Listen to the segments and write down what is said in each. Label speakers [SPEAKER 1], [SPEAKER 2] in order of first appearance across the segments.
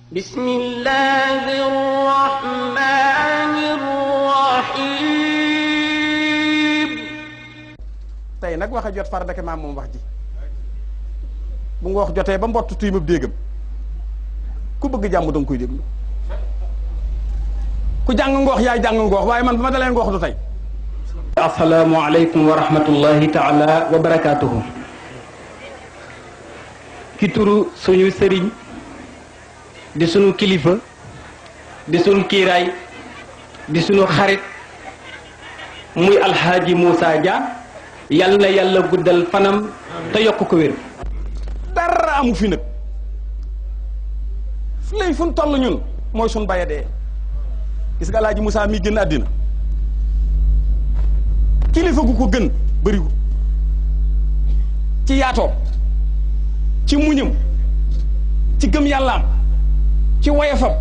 [SPEAKER 1] بسم الله الرحمن الرحيم.
[SPEAKER 2] tey nag wax a jot far dake maam moom wax ji bu nga wax jotee ba mbott tuymab déegam ku bëgg jàmm danga koy déglu ku jàng ngoox yaay jàng ngoox waaye man bu ma dalee ngoox du tey.
[SPEAKER 3] assalaamu aleykum wa rahmatullahi taala wa barakaatuhu. ci turu suñu sëriñ di suñu kilifa di suñu kiiraay di suñu xarit muy alxaaji Moussa Dia yal na yàlla guddal fanam te yokk ko wér.
[SPEAKER 2] dara amu fi nag lay fu ñu toll ñun mooy suñu baye dee gis nga alxaaji Moussa mi gën àddina kilifa gu ko gën bëriwul ci yaatoo ci muñam ci gëm yàllaam ci woyefam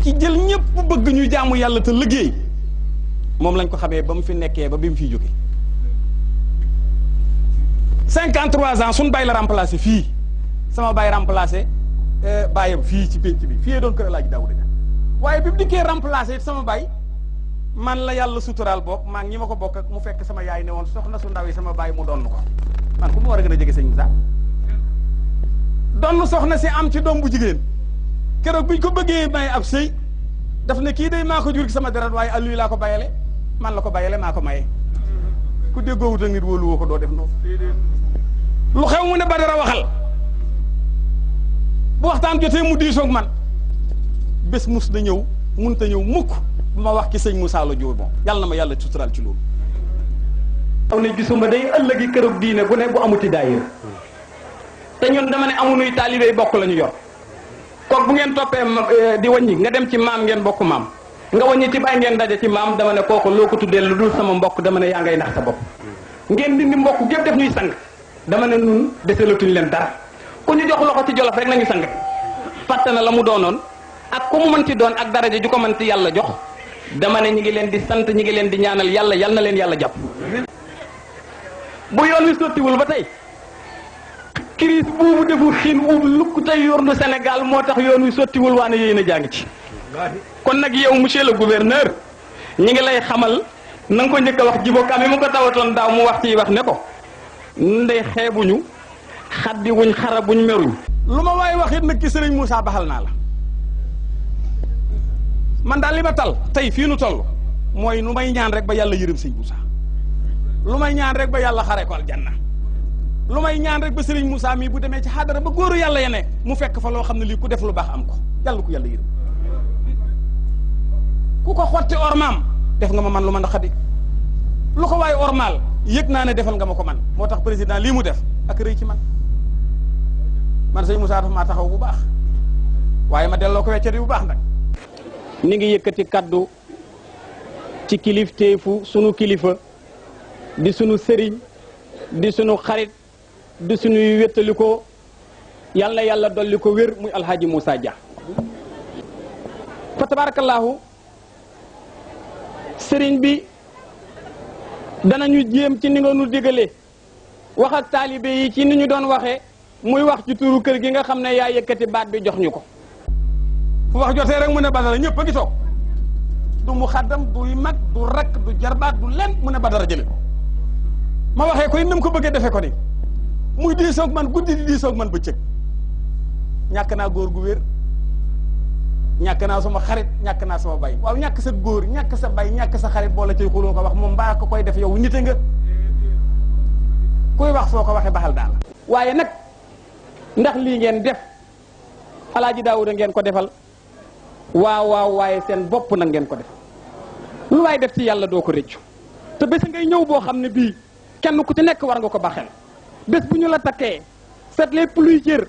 [SPEAKER 2] ci jël ñëpp bëgg ñu jaamu yàlla te liggéey moom lañ ko xamee ba mu fi nekkee ba bi mu fiy jóge 53 ans suñ bay la remplacé fii sama bay remplacé bàyyam fii ci pénc bi fii doon kër Alaaji Daawuda Dia waaye bi mu dikkee remplacé sama bay man la yàlla suturaal boog maa ngi ñi ma ko bokk ak mu fekk sama yaay ne woon soxna su ndaw yi sama baay mu donn ko man ku mu war a gën a jege sëñ Moussa donn soxna si am ci doom bu jigéen keroog biñ ko bëggee may ab sëy daf ne kii day maa ko jur gi sama deret waaye alluy laa ko bayale man la ko bayale maa ko maye ku déggoowut ak nit wóolu woo ko doo def noonu lu xew mu ne Badara waxal bu waxtaan jotee mu diisoog man bés mus na ñëw munta ñëw mukk ma wax ki sëñ Moussa la jóo bon yàlla na ma yàlla suturaal ci loolu
[SPEAKER 3] aw ne gisuma day ëllëgi këroog diine bu ne bu amuti daayira te ñun dama ne amunuy taalibey bokk la ñu yor kook bu ngeen toppee di wàññi nga dem ci maam ngeen bokk maam nga wàññi ci bàyyi ngeen daje ci maam dama ne kooku loo ko tuddee lu dul sama mbokk dama ne yaa ngay nax sa bopp ngeen dindi mbokk gépp def ñuy sang dama ne nun deselatuñ leen dara ku ñu jox loxo ci jolof rek nañu sang fàtte na la mu doonoon ak ku mu mën ci doon ak daraja ju ko mën ci yàlla jox dama ne ñi ngi leen di sant ñi ngi leen di ñaanal yàlla yal na leen yàlla jàpp bu yoon wi sottiwul ba tey crise boobu defu xiin uub lukk tey yornu Sénégal moo tax yoon wi sottiwul waane yéen a jàng ci kon nag yow monsieur le gouverneur ñi ngi lay xamal na nga ko njëkk a wax Djibo Kami mu ko tawatoon daaw mu wax ci wax ne ko ndey xeebuñu xaddi wuñ xara buñ meruñ
[SPEAKER 2] lu ma waaye wax it nag ki sëriñ Moussa baxal naa la man daal li ma tal tey fii nu toll mooy lu may ñaan rek ba yàlla yërëm sëñ Moussa lu may ñaan rek ba yàlla xare ko aljanna lu may ñaan rek ba sëriñ Moussa mii bu demee ci xadara ba góoru yàlla ya ne mu fekk fa loo xam ne lii ku def lu baax am ko yàlla ko yàlla yërëm ku ko xotti ormaam def nga ma man lu ma naqadi lu ko waaye ormaal yëg naa ne defal nga ma ko man moo tax président lii mu def ak rëy ci man sëñ Moussa dafa maa taxaw bu baax waaye ma delloo ko weccet bu baax nag
[SPEAKER 3] ni ngi yëkkati kaddu ci kilifteefu sunu kilifa di sunu sëriñ di sunu xarit di sunuy wéttali ko yàlla yàlla dolli ko wér muy alxaaji Moussa Dia fa tabaarakallaahu sëriñ bi danañu jéem ci ni nga nu digalee wax ak taalibe yi ci ni ñu doon waxee muy wax ci turu kër gi nga xam ne yaa yëkkati baat bi jox ñu ko
[SPEAKER 2] fu wax jotee rek mu ne Badara ñëpp a ngi toog du mu xaddam du mag du rakk du jarbaat du len mu ne Badara jële ko ma waxee ko ni mu ko bëggee defe ko ni muy diisoog man guddi di diisoog man bëccëg ñàkk naa góor gu wér ñàkk naa sama xarit ñàkk naa sama bay waaw ñàkk sa góor ñàkk sa bay ñàkk sa xarit boo la cay xuloo ko wax moom mbaa ko koy def yow nite nga kuy wax foo ko waxee baxal daal
[SPEAKER 3] waaye nag ndax lii ngeen def Alaaji Daawuda ngeen ko defal waaw waaye seen bopp nag ngeen ko def lu waay def ci yàlla doo ko rëccu te bés ngay ñëw boo xam ne bii kenn ku ci nekk war nga ko baxel bés bu ñu la takkee set lépp luy jër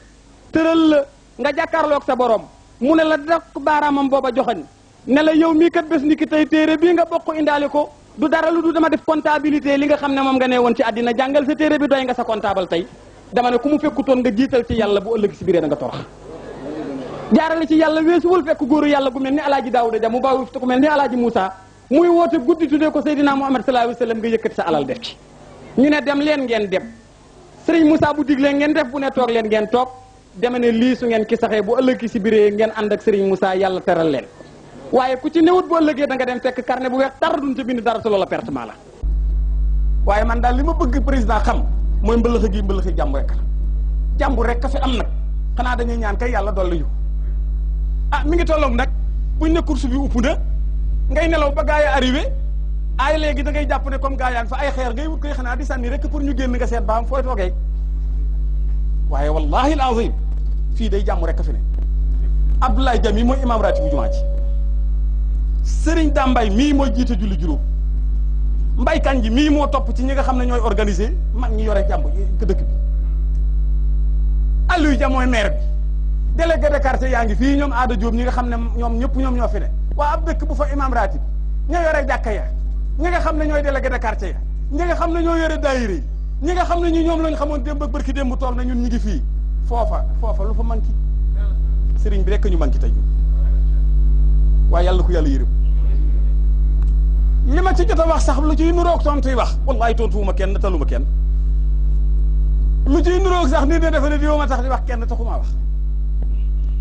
[SPEAKER 3] tëral la nga jàkkaarloog sa borom mu ne la dakk baaraamam booba joxañ ne la yow mii kat bés ni ki tey téere bii nga bokk indaale ko du dara lu du dama def comptabilité li nga xam ne moom nga ne woon ci àddina jàngal sa téere bi doy nga sa comptable tey dama ne ku mu fekkutoon nga jiital ci yàlla bu ëllëg si biir da nga torox jaarale ci yàlla weesuwul fekk góoru yàlla gu mel ni Alaaji Daawuda Dia mu bàyyi fi ku mel ni Alaaji Moussa muy woote guddi tuddee ko Seydina Muhammad sallallahu alayhi wa sallam nga yëkkati sa alal def ci ñu ne dem leen ngeen dem Sëriñ Moussa bu diglee ngeen def bu ne toog leen ngeen toog deme ne lii su ngeen ki saxee bu ëllëg ki si biree ngeen ànd ak Serigne Moussa yàlla teral leen waaye ku ci newut bu ëllëgee da nga dem fekk carnet bu weex tar duñ ci bind dara te loola pertement la.
[SPEAKER 2] waaye man daal li ma bëgg président xam mooy mbëlëx gi mbëlëx jàmm rek la jàmm rek ka fi am nag xanaa dañuy ñaan kay yàlla dolli ñu mi ngi tolloog nag buñ ne course bi upp na ngay nelaw ba gaa yi arrivé ay léegi da ngay jàpp ne comme gaa yaa ngi fa ay xeer ngay wut koy xanaa di sànni rek pour ñu génn nga seet ba am fooy toogee waaye wallahi alazim fii day jàmm rek ka fi ne Abdoulaye Dia mii mooy imam ratib bu jumaa ji Serigne Dambay mii mooy jiite julli juróom Mbay Kanji mii moo topp ci ñi nga xam ne ñooy organiser mag ñi yore jàmm dëkk bi Aliou Dia mooy maire bi délégué de quartier yaa ngi fii ñoom Aada Diop ñi nga xam ne ñoom ñëpp ñoom ñoo fi ne waa ab dëkk bu fa imam ratib ña yore jàkka ya ñi nga xam ne ñooy délégué de quartier ya ñi nga xam ne ñoo yore daayira yi ñi nga xam ne ñu ñoom lañ xamoon démb ak bërki démb tool na ñun ñi ngi fii foofa lu fa manqué sëriñ bi rek ñu manqué tey waaye yàlla na ko yàlla yërëm li ma ci jot a wax sax lu ciy nuroog tontuy wax wallaay tontuwuma kenn taluma kenn lu ciy nuroog sax nit ne defe ne diwoo ma tax di wax kenn taxumaa wax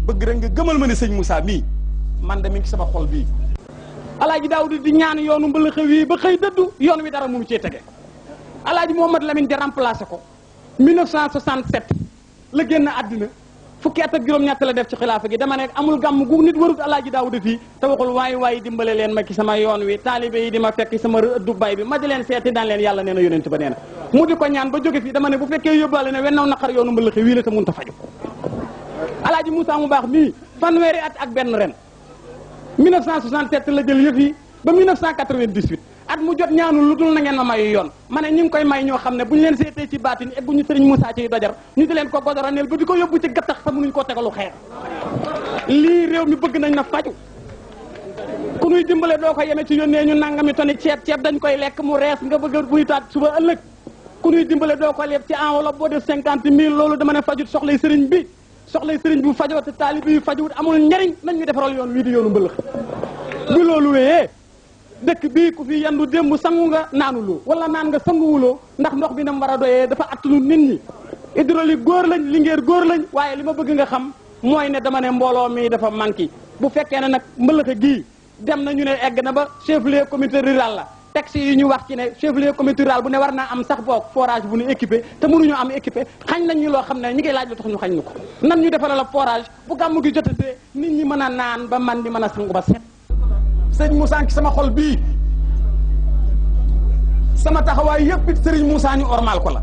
[SPEAKER 2] bëgg rek nga gëmal ma ne sëñ Moussa mii man de mi ngi sama xol bii
[SPEAKER 3] alaaji Daawuda di ñaan yoonu mbëlëxe wii ba xëy dëddu yoon wi dara mu cee tege alaaji Mohamed Lamine di remplacé ko 1967 la génn àddina fukki at ak juróom-ñett la def ci xilaafa gi dama ne amul gàmm gu nit warut alaaji Daawuda fii te waxul waaye dimbale leen ma ci sama yoon wi taalibe yi di ma fekk sama ëddu bay bi ma di leen seeti daan leen yàlla nee na yonent ba nee na mu di ko ñaan ba jóge fii dama ne bu fekkee yóbbaale ne wennaw naqar yoonu mbëlëxe wii la te mun ta faju alaaji Moussa mu baax mii fanweeri at ak benn ren 1967 la jël yëf yi ba 1998 at mu jot ñaanul lu dul na ngeen ma mayu yoon ma ne ñu ngi koy may ñoo xam ne bu ñu leen seetee ci baatin egguñu Serigne Moussa ciy dojar ñu di leen ko godoraneel ba di ko yóbbu ci gattax te mënuñ koo tegalu xeer lii réew mi bëgg nañ na faju ku nuy dimbale doo ko yeme ci yónnee ñu nangami toni ceeb dañ koy lekk mu rees nga bëgg a buy taat suba ëllëg ku nuy dimbale doo ko leb ci enveloppe boo def 50 000 loolu dama ne fajut soxlay sëriñ bi bu fajoo te taalibe yi fajuwut amul njariñ nañ ñu defaral yoon wii di yoonu mbëlëx bi loolu wéyee dëkk bii ku fi yandu démb sangu nga naanuloo wala naan nga sanguwuloo ndax ndox bi nam war a doyee dafa attunu nit ñi hydraulique góor lañ Linguère góor lañ waaye li ma bëgg nga xam mooy ne dama ne mbooloo mi dafa manqué bu fekkee ne nag mbëlëxe gii dem na ñu ne egg na ba chef-lieu comité rural la texte yi ñu wax ci ne chef-lieu comité rural bu ne war naa am sax boog forage bu ñu équipé te mënuñu am équipé xañ nañ ñu loo xam ne ñi ngi laaj lu tax ñu xañ ñu ko nan ñu defal la forage bu gàmmu gi jotatee nit ñi mën a naan ba man di mën a sangu ba set
[SPEAKER 2] sëñ Moussa ci sama xol bii sama taxawaay yëpp it Serigne Moussa ñu ormal ko la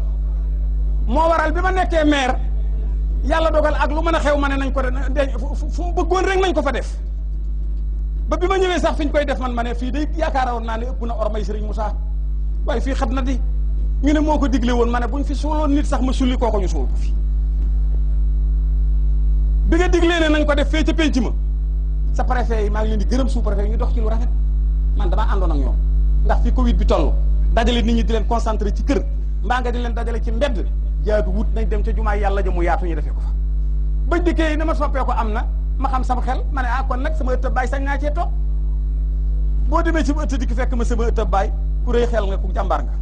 [SPEAKER 2] moo waral bi ma nekkee maire yàlla dogal ak lu mën a xew ma ne nañ ko fu mu bëggoon rek nañ ko fa def ba bi ma ñëwee sax fi ñu koy def man ma ne fii day yaakaaroon naa ne ëpp na ormay Serigne Moussa waaye fii xat na di ñu ne moo ko digle woon ma ne buñ fi suuloon nit sax ma sulli kooko ñu suul ko fi bi nga diglee ne nañ ko def fee ca penc ma sa préfet yi maa ngi leen di gërëm sous préfet yi ñu dox ci lu rafet man damaa àndoon ak ñoom ndax fi Covid bi toll dajale nit ñi di leen concentré ci kër mbaa nga di leen dajale ci mbedd jaatu wut nañ dem ca jumaa yàlla ja mu yaatu ñu defee ko fa bañ dikkee yi na ma soppee ko am na ma xam sama xel ma ne kon nag sama ëttab baay sañ naa cee toog boo demee ci ëtt dikk fekk ma sama ëttab baay ku rëy xel nga ku jàmbaar nga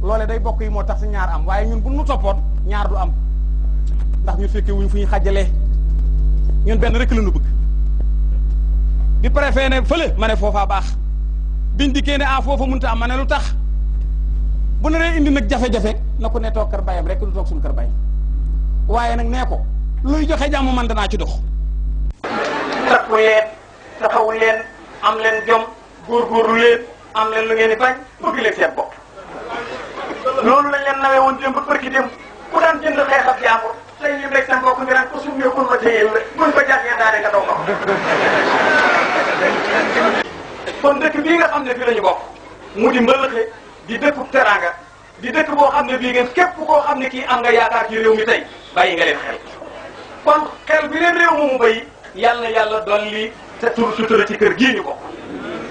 [SPEAKER 2] loole day bokk yi moo tax si ñaar am waaye ñun bu nu toppoon ñaar du am ndax ñu fekkee wuñ fu ñu xàjjalee ñun benn rek la ñu bëgg bi préfet ne fële ma ne foofaa baax biñ dikkee ne foofa mënta am ma ne lu tax bu ne indi nag jafe-jafe na ko ne toog kër bayam rek du toog suñu kër bay waaye nag nee ko luy joxe jàmm man danaa ci dox takku leen taxawu leen am leen jom góorgóorlu leen am leen lu ngeen di bañ bëgg leen seen bopp loolu lañ leen nawee woon démb barki démb ku daan jënd xeex ab jàmbur tey lim rek seen bokk ngi naan ko suñu kun ma téyeel la buñ ko jàkkee daane nga daw ma kon dëkk bii nga xam ne fii la ñu bokk mu di mbëlëxe di dëkkub teranga di dëkk boo xam ne bii ngeen képp koo xam ne kii am nga yaakaar ci réew mi tey bàyyi nga leen xel kon xel bi leen réew moomu bay yàlla yàlla dolli te tur sutura ci kër gii ñu bokk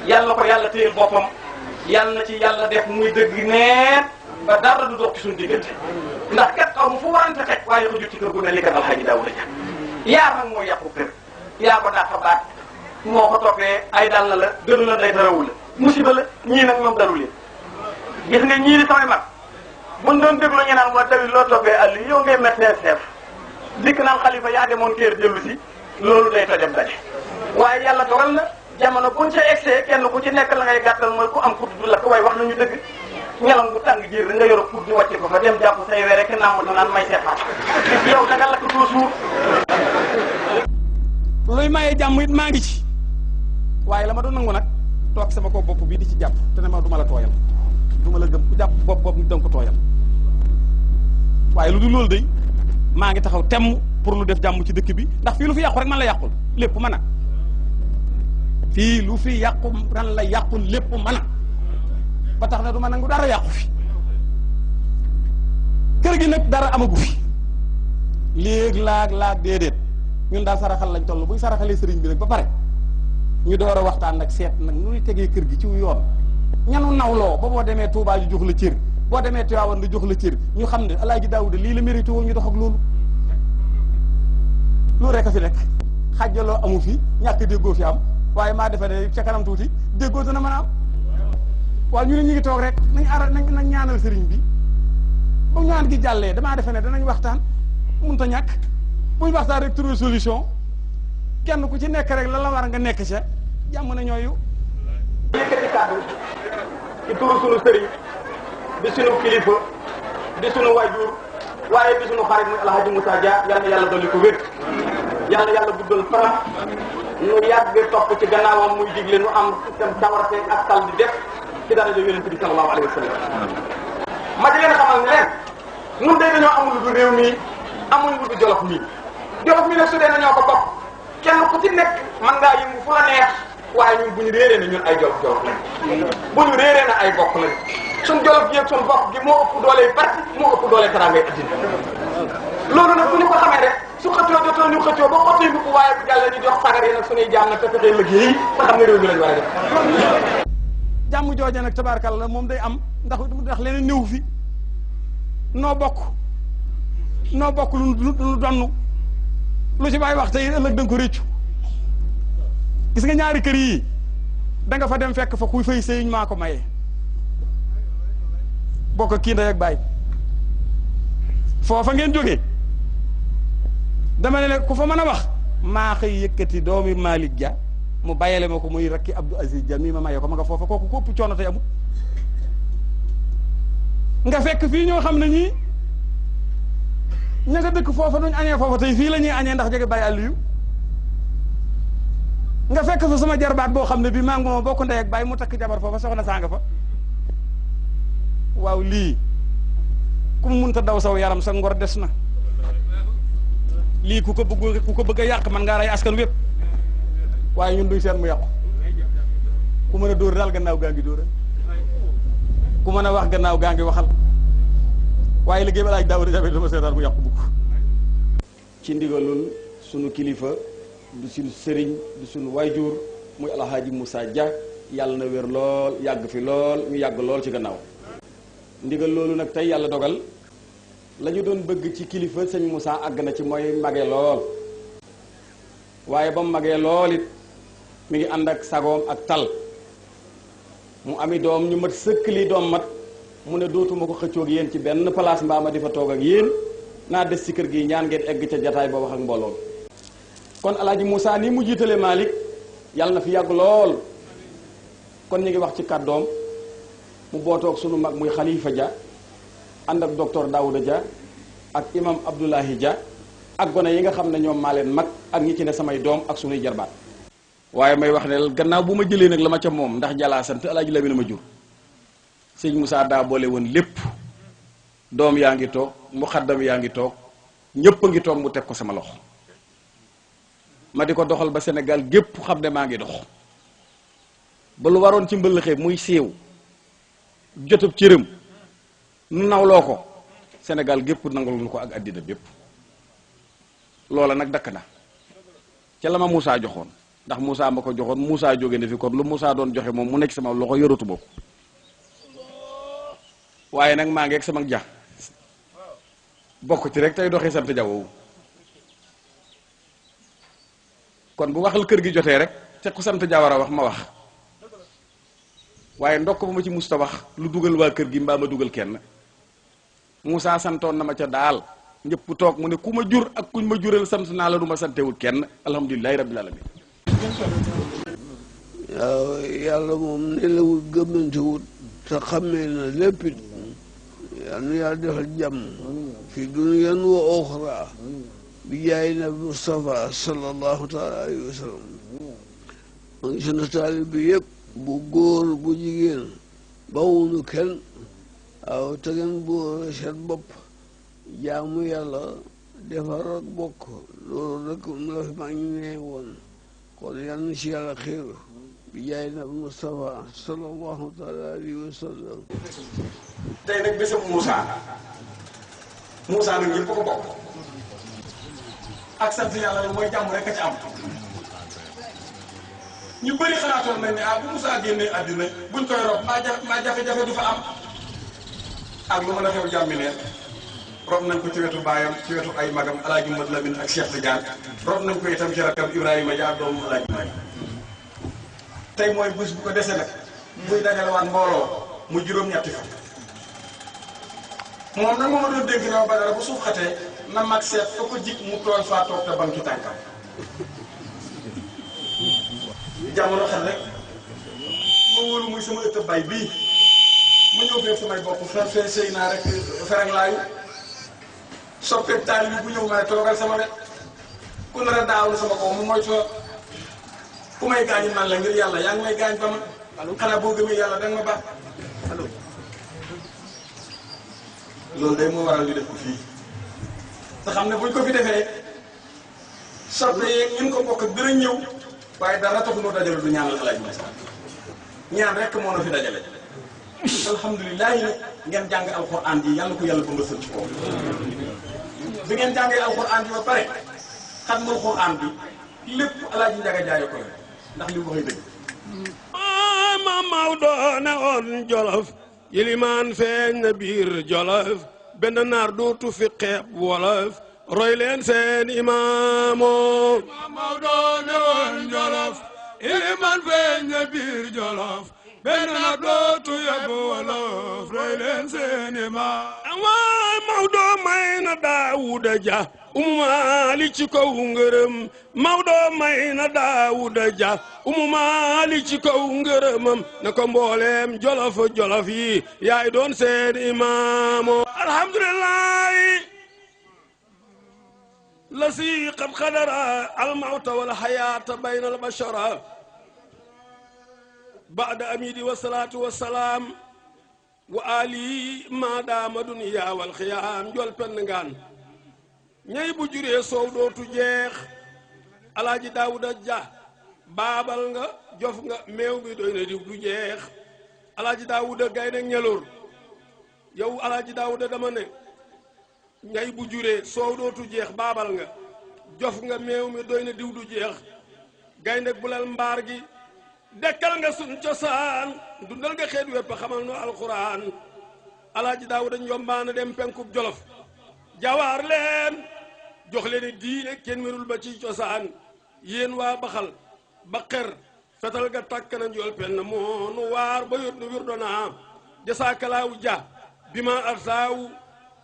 [SPEAKER 2] yàlla ko yàlla téyel boppam yàlla na ci yàlla def muy dëgg neen ba dara du dox ci suñu diggante ndax kat xaw ma fu warante xej waaye ko jut ci kër gu mel ni kat Alxaaji Daawuda Ja yaar nag moo yàqu kër yaa ko dàq baat moo ko toppee ay dal na la gënu la day darawul la musiba la ñii nag ñoom dalu leen gis nga ñii di samay mag buñ doon déglu ñu naan moo tamit loo toppee àll yow ngay médecin chef
[SPEAKER 3] dikk naan xalifa yaa demoon kër dellu si loolu day tojam daje waaye yàlla dogal na jamono buñ ca egsee kenn ku ci nekk la ngay gàttal mooy ku am kudd du lakk waaye wax nañu dëgg ñelam bu tàng jër nga yor kudd ñu wàcce ko fa dem jàpp say we rek nàmm naan may seetaan yow da nga lakk doo suur luy mayee jàmm it maa ngi ci waaye la ma doon nangu nag toog sama ko bopp bii di ci jàpp te ne ma du ma la tooyal du ma la gëm ku jàpp bopp nit danga ko tooyal waaye lu dul loolu day maa ngi taxaw temm pour lu def jàmm ci dëkk bi ndax fii lu fi yàqu rek man la yàqul lépp mën a fii lu fi yàqu ran la yàqul lépp mën a ba tax na du ma nangu dara yàqu fi kër gi nag dara amagu fi léegi laag déedéet ñun daal saraxal lañ toll buy saraxalee sëriñ bi nag ba pare ñu door a waxtaan nag seet nag nu ñuy tegee kër gi ci yoon ñanu nawloo ba boo demee Touba ñu jox la cër boo demee Tivaouane lu jox la cër ñu xam ne Alaaji Daawuda lii la mérité woon ñu dox ak loolu rek a fi nekk xajjaloo amu fi ñàkk déggoo fi am waaye maa defe ne ca kanam tuuti déggoo dana mën a am waaw ñu ne ñu ngi toog rek nañ ñaanal sëriñ bi ba ñaan gi jàllee damaa defe ne danañ waxtaan mënut a ñàkk buñ waxtaan rek trouver solution kenn ku ci nekk rek la war nga nekk ca jàmm na ñooyu yëkkati kàddu ci turu sunu sëriñ di sunu kilifa di sunu wajur waaye di sunu xarit muy Alhaji Moussa Dia yal na yàlla dolli ko wér yal na yàlla guddal faram nu yàgg topp ci gannaawam muy digle nu am itam tawarte ak tal di def ci daraja yonent bi sallallahu alayhi wa sallam ma di leen xamal ne leen nun day dañoo amul lu du réew mi amuñ lu du Jolof mii Jolof mi nag su dee na ñoo ko bokk kenn ku ci nekk man ngaa yëngu fu la neex waaye ñun bu ñu réeree ne ñun ay Jolof lañ bu ñu réeree na ay bokk lañ suñ Jolof gi ak suñ bokk gi moo ëpp doole parti moo ëpp doole teraangay addina loolu nag bu ñu ko xamee rek su xëccoo jotoo ñu xëccoo ba xottuy bu waaye bu jàll ñu jox sagar yi nag suñuy jaam nag te fexee liggéey te xam ne réew mi lañ war a def jàmm jooja nag tabaarkalla moom day am ndax leneen néew fi noo bokk lu donnu lu ci bàyyi wax tey ëllëg da nga ko réccu gis nga ñaari kër yii da nga fa dem fekk fa kuy fay sëyiñ maa ko maye bokk kii ndey ak baay foofa ngeen jógee dama ne ku fa mën a wax maa xëy yëkkati doomi Malick Dia mu bàyyale ma ko muy rakki Abdou Aziz Dia mii ma maye ko ma nga foofa kooku ko ëpp coono tey amul nga fekk fii ñoo xam ne ñii ña nga dëkk foofa duñ añee foofa tey fii la ñuy añee ndax jege Baye Aliou nga fekk fa sama jarbaat boo xam ne bii maa ngi moom bokk ndey ak baay mu takk jabar foofa soxna saa nga fa waaw lii ku mu munta daw saw yaram sa ngor des na lii ku ko bëgg a yàq man ngaa rey askan wépp waaye ñun duñ seen mu yàqu ku mën a dóor daal gannaaw gaa ngi dóoral ku mën a wax gannaaw gaa ngi waxal waaye liggéey Alaaji Daawuda Dia dama seetaan mu yàqu bukk ci ndigalul sunu kilifa du sunu sëriñ du sunu waajur muy Alhaji Moussa Dia yàlla na wér lool yàgg fi lool ñu yàgg lool ci gannaaw ndigal loolu nag tey yàlla dogal la ñu doon bëgg ci kilifa sëñ Moussa àgg na ci mooy magee lool waaye ba mu magee lool it mi ngi ànd ak sagoom ak tal mu ami doom ñu mat sëkk li doom mat mu ne dootuma ko xëccoog yéen ci benn place mbaa ma di fa toog ak yéen naa des ci kër gi ñaan ngeen egg ca jataay ba wax ak mbooloo kon Alaaji Moussa nii mu jiitale Malick yàlla na fi yàgg lool kon ñu ngi wax ci kàddoom mu bootoog sunu mag muy Khalifa Dia ànd ak docteur Daouda Dia ak imam Abdoulahi Dia ak gone yi nga xam ne ñoom maa leen mag ak ñi ci ne samay doom ak sunuy jarbaat waaye may wax ne gannaaw bu ma jëlee nag la ma ca moom ndax jalaa sant Alaaji Lamine ma jur sëñ Moussa daa boole woon lépp doom yaa ngi toog muxaddam yaa ngi toog ñëpp a ngi toog mu teg ko sama loxo ma di ko doxal ba Sénégal gépp xam ne maa ngi dox ba lu waroon ci mbëllëxee muy siiw jotub cëram nu nawloo ko Sénégal gépp nangul nu ko ak àddina bépp loola nag dakk na ca la ma Moussa joxoon ndax Moussa ma ko joxoon Moussa jóge ne fi kon lu Moussa doon joxe moom mu nekk sama loxo yoratu bopp waaye nag maa ngi ak sama ja bokk ci rek tey doxee sant jawowu kon bu waxal kër gi jotee rek te ku sant ja war a wax ma wax waaye ndokk ba ma ci musta wax lu dugal waa kër gi mbaa ma dugal kenn Moussa santoon na ma ca daal
[SPEAKER 2] ñëpp toog mu ne ku ma jur ak kuñ ma jural sant naa la du ma santewul kenn alhamdulilahi rabbil alamin
[SPEAKER 4] waaw yàlla moom nelawul gëmmantewut te xammee na léppit yal na yàlla defal jàmm fi duniyan wa oxra bi jaay nabi Mustafa sallallahu taala alayhi wa sallam ma ngi sunu taalib bi yëpp bu góor bu jigéen bawunu kenn waaw te ngeen boole seen bopp jaamu yàlla defar ak bokk loolu rek la fi maa ngi nee woon kon yal na ci yàlla xiir bi jaay nabi Mustafa sallallahu taala alayhi wa sallam.
[SPEAKER 2] tey nag bésam Moussa nag ñëpp ko bokk ak sant yàlla nag mooy jàmm rek a ci am ñu bëri xalaatoon nañ ne bu Moussa génnee àddina buñ koy rob maa jafe-jafe du fa am ak lu mën a xew jàmmi neen rob nañ ko ci wetu baayam ci wetu ay magam Alaaji Mat Lamin ak Cheikh Tidiane rob nañ ko itam ci rakam Ibrahima Dia doomu Alaaji Maay tey mooy bés bu ko desee nag muy dajalewaat mbooloo mu juróom-ñetti fan moom nag moo doon dénk ne ma Badara bu suuf xatee na mag seet fa ko jik mu tool faa toog te banki tànkam jamono xel rek ma wóolu muy sama ëtt bay bii ma ñëw fee samay bopp fee sëy naa rek ferang laayu soppeek taal bi bu ñëw ma ne toogal sama wet ku nar a daawlu sama kaw mu mooy toog ku may gaañu man la ngir yàlla yaa ngi may gaañ ba ma xanaa boo gëmee yàlla danga ma baax loolu day moo waral ñu def ko fii te xam ne buñ ko fi defee soppe yeeg ñun ko bokk gën a ñëw waaye dara taxu noo dajale du ñaanal Alaaji Moussa ñaan rek moo na fi dajale alhamdulilah nag ngeen jàng alxuraan ji yàlla ko yàlla ba nga sël ci kaw bi ngeen jàngee alxuraan ji ba pare xatmul xuraan bi lépp Alaaji Njaga jaayo ko ndax li mu waxee dëgg
[SPEAKER 5] ma Maodo ne woon Jolof yilimaan feeñ na biir Jolof benn naar dootu fi xeeb wolof roy leen seen imaamu ma Maodo ne woon Jolof yilimaan feeñ na biir Jolof benn naar dootu yeb wolof roy leen seen imaam waay Maodo may na Daawuda Ja Maali ci kaw ngërëm Maodo may na Daawuda Ja Maali ci kaw ngërëmam ne ko mbooleem jolof jolof yi yaay doon seen imaamu alhamdulillahi la si qad qadara almawta wal hayata bayna albashara ba'da amidi wa salatu wa salam wa ali ma dama dunya wal khiyam jol pen ngaan ñay bu juree soow dootu jeex Alaaji Daawuda Ja baabal nga jof nga meew mi doy na diw du jeex Alaaji Daawuda gaynde ñeloor yow Alaaji Daawuda dama ne ñay bu juree soow dootu jeex baabal nga jof nga meew mi doy na diw du jeex gaynde bulal mbaar gi dekkal nga sun cosaan dundal nga xeet wépp xamal no alxuraan Alaaji Daawuda njombaana dem penkub Jolof jawaar leen jox leen diine kenn merul ba ci cosaan yéen waa baxal ba xer fetal ga tàkk na njool pen moo nu waar ba yót nu wirdona jasaakalaawu ja bi ma arsaawu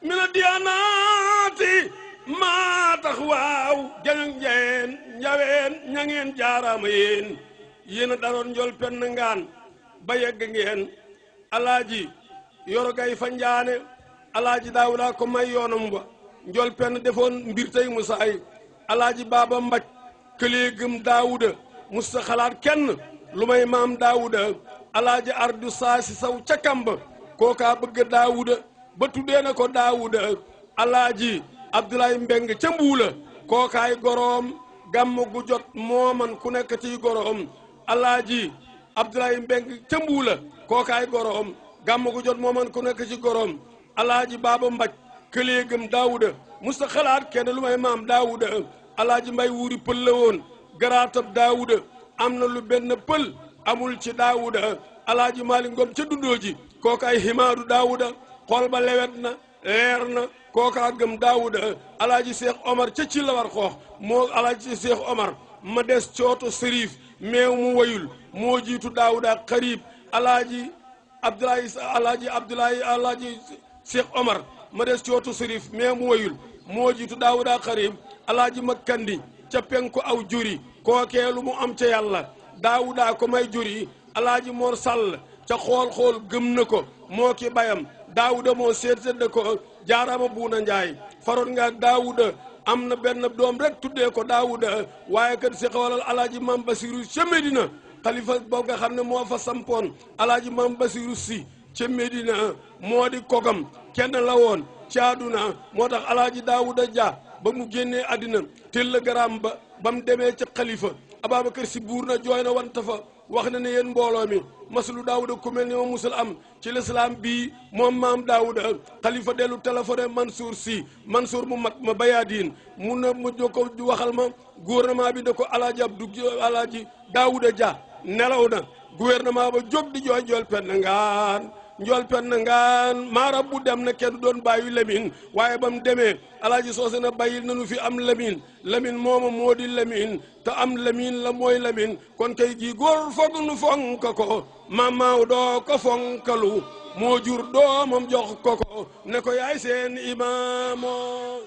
[SPEAKER 5] mina diyaanaati maa tax waaw jañu njeen njaween ña ngeen jaaraama yéen a daroon njool pen ngaan ba yegg ngeen Alaaji yoro gay fa njaane Alaaji Daawuda ko may yoonam ba njool penn defoon mbir tey Musa ay Alaaji Baaba Mbaj këlee gëm Daawuda musta xalaat kenn lu may maam Daawuda Alaaji Ardu Saasi Saw ca Kamba kookaa bëgg Daawuda ba tuddee na ko Daawuda Alaaji Abdoulaye Mbeng ca Mbuula kookaay goroom gàmm gu jot mooman ku nekk ciy goroom Alaaji Abdoulaye Mbeng ca Mbuula kookaay goroom gàmm gu jot mooman ku nekk ci goroom Alaaji Baaba Mbaj këlee gëm Daawuda musta xalaat kenn lu may maam Daawuda Alaaji Mbay wuuri pël la woon garaatab Daawuda am na lu benn pël amul ci Daawuda Alaaji Maalik Ngom ca dundooji kooka ay himaadu Daawuda xool ba lewet na leer na kooka gëm Daawuda Alaaji Seex Omar ca ci la war xoox moo Alaaji Seex Omar ma des cooto sërif meew mu wayul moo jiitu Daawuda xarib Alaaji Abdoulaye Alaaji Seex Omar ma des cootu sërif mais mu wayul moo jiitu daawuda xarib alaaji makkandi ca penku aw juri kookeelu mu am ca yàlla daawuda ko may juri alaaji mor sàll ca xool gëm na ko moo ki bayam daawuda moo seet ko jaarama buuna njaay faroon nga daawuda am na benn doom rek tuddee ko daawuda waaye kat si xawalal alaaji mam basiru ca Medina xalifa boo nga xam ne moo fa sampoon alaaji mam basiru si ca Medina moo di kogam kenn la woon ci àdduna moo tax alaaji daawuda ja ba mu génnee àddina télégramme ba mu demee ca xalifa Ababacar si buur na jooy na wanta fa wax na ne yéen mbooloo mi masulu daawuda ku mel ni ma musul am ci lislaam bii moom maam daawuda xalifa dellu téléphoné Mansour si Mansour mu mag ma bayaadiin mu na mu jokko waxal ma gouvernement bi da ko alaaji daawuda ja nelaw na gouvernement ba jóg di jooy njool penn ngaan maarab bu dem na kenn doon bàyyi Lamine waaye ba mu demee alaaji soose na bàyyil nanu fi am Lamine mooma moo di Lamine te am Lamine la mooy Lamine kon kay gi góor foog nu fonk ko mamaaw doo ko fonkalu moo jur doomam jox ko ne ko yaay seen imaamoo